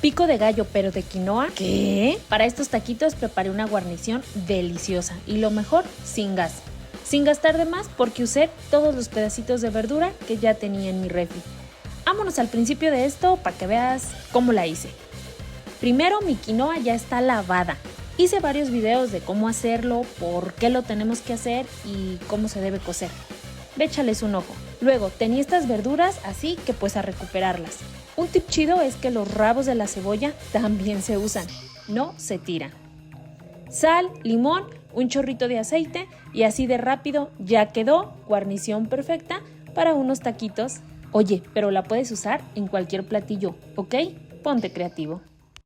Pico de gallo, pero de quinoa. ¿Qué? Para estos taquitos preparé una guarnición deliciosa y lo mejor, sin gas. Sin gastar de más porque usé todos los pedacitos de verdura que ya tenía en mi refri. Vámonos al principio de esto para que veas cómo la hice. Primero, mi quinoa ya está lavada. Hice varios videos de cómo hacerlo, por qué lo tenemos que hacer y cómo se debe cocer. Ve, échales un ojo. Luego, tenía estas verduras, así que pues a recuperarlas. Un tip chido es que los rabos de la cebolla también se usan, no se tiran. Sal, limón, un chorrito de aceite y así de rápido ya quedó guarnición perfecta para unos taquitos. Oye, pero la puedes usar en cualquier platillo, ¿ok? Ponte creativo.